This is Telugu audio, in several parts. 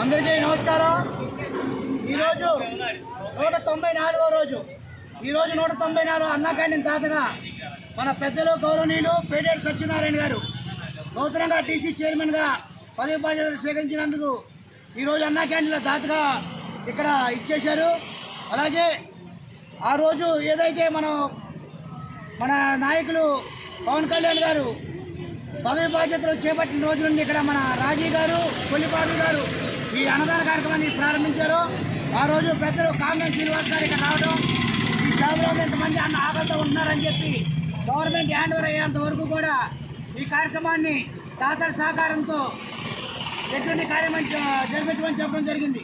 అందరికీ నమస్కారం। ఈరోజు 194వ రోజు। ఈరోజు 194 అన్నా క్యాంటీన్ తాతగా మన పెద్దలు గౌరవనీయులు పేటేటి సత్యనారాయణ గారు నూతనంగా టీసీ చైర్మన్గా పదవి బాధ్యతలు స్వీకరించినందుకు ఈరోజు అన్నా క్యాంటీన్ల తాతగా ఇక్కడ ఇచ్చేశారు। అలాగే ఆ రోజు ఏదైతే మన నాయకులు పవన్ కళ్యాణ్ గారు పదవి బాధ్యతలు చేపట్టిన రోజు నుండి ఇక్కడ మన రాజీ గారు కొల్లిపాడు గారు ఈ అన్నదాన కార్యక్రమాన్ని ప్రారంభించారు। ఆ రోజు పెద్దలు కామ్యం శ్రీనివాస్ గారు ఇక్కడ రావడం, ఈ జాబులో ఎంతమంది అన్న ఆకలితో ఉంటున్నారని చెప్పి గవర్నమెంట్ హ్యాండ్ ఓవర్ అయ్యేంత వరకు కూడా ఈ కార్యక్రమాన్ని తాతల సహకారంతో ఎటువంటి కార్యక్రమం జరిపించమని చెప్పడం జరిగింది।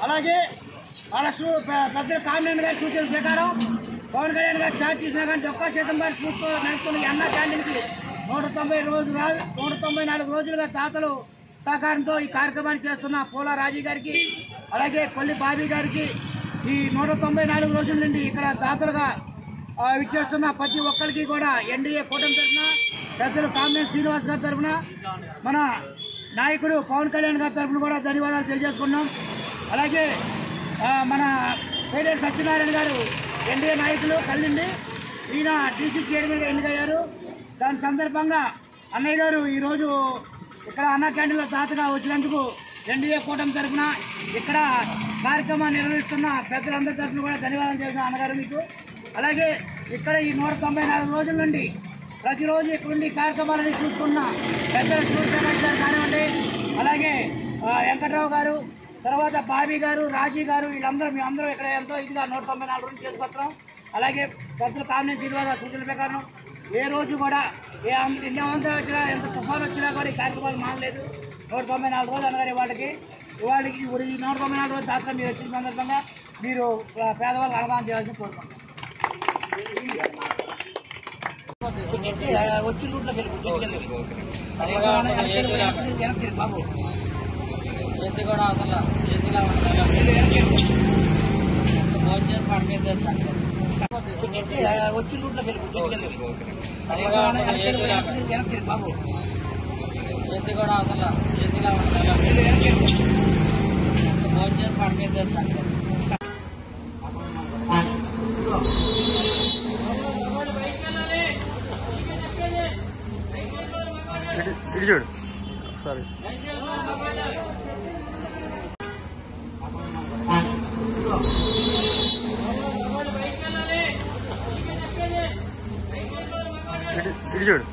అలాగే వాళ్ళ పెద్దలు కామ్యం గారి సూచన ప్రకారం పవన్ కళ్యాణ్ గారు ఛార్జ్ చేసినా కానీ ఒక్క శాతం గారి స్ఫూర్తితో నడుస్తున్న ఈ అన్నా క్యాంటీన్కి 194 రోజులుగా తాతలు సహకారంతో ఈ కార్యక్రమాన్ని చేస్తున్న పూల రాజీ గారికి అలాగే కొల్లి బాబీ గారికి ఈ 194 రోజుల నుండి ఇక్కడ తాతలుగా ఇచ్చేస్తున్న ప్రతి ఒక్కరికి కూడా ఎన్డీఏ కూటమి తరఫున పెద్దలు కామ్యం శ్రీనివాస్ గారి తరఫున మన నాయకుడు పవన్ కళ్యాణ్ గారి తరఫున కూడా ధన్యవాదాలు తెలియజేసుకున్నాం। అలాగే మన పేటేటి సత్యనారాయణ గారు ఎన్డీఏ నాయకులు కలిండి ఈయన డీసీ చైర్మన్గా ఎన్నికయ్యారు। దాని సందర్భంగా అన్నయ్య గారు ఈరోజు ఇక్కడ అన్నా క్యాంటీన్లో తాతగా వచ్చినందుకు ఎన్డీఏ కూటమి తరఫున ఇక్కడ కార్యక్రమాన్ని నిర్వహిస్తున్న పెద్దలందరి తరఫున కూడా ధన్యవాదాలు చేస్తున్నా అన్నగారు మీకు। అలాగే ఇక్కడ ఈ 194 రోజుల నుండి ప్రతిరోజు ఇక్కడ నుండి కార్యక్రమాలని చూసుకున్న పెద్దల సూర్యప్రకాష్ గారు కానివ్వండి, అలాగే వెంకట్రావు గారు, తర్వాత బాబీ గారు, రాజీ గారు, వీళ్ళందరూ మేమందరూ ఇక్కడ ఎంతో ఇదిగా 194 రోజులు చేసుకొస్తాం। అలాగే పెద్దలు కామ్యం శ్రీనివాస సూచనల ప్రకారం ఏ రోజు కూడా ఎన్ని అవంతరం వచ్చినా ఎంత తుఫాను వచ్చినా కూడా ఈ కార్యక్రమాలు మానలేదు। 194 రోజులు అనగానే వాళ్ళకి ఈ 194 రోజులు దాకా మీరు వచ్చిన సందర్భంగా మీరు పేదవాళ్ళకి అవగాహన చేయాల్సి కోరుకుంటాం। వచ్చి రూట్లోకి బాబు ఏసీ కూడా అవసరం ఏసీగా వచ్చి రూట్లోకి బాబు ఏసీ కూడా అవసరం ఏసీగా ఇది చూడు సారీ ఇది చూడు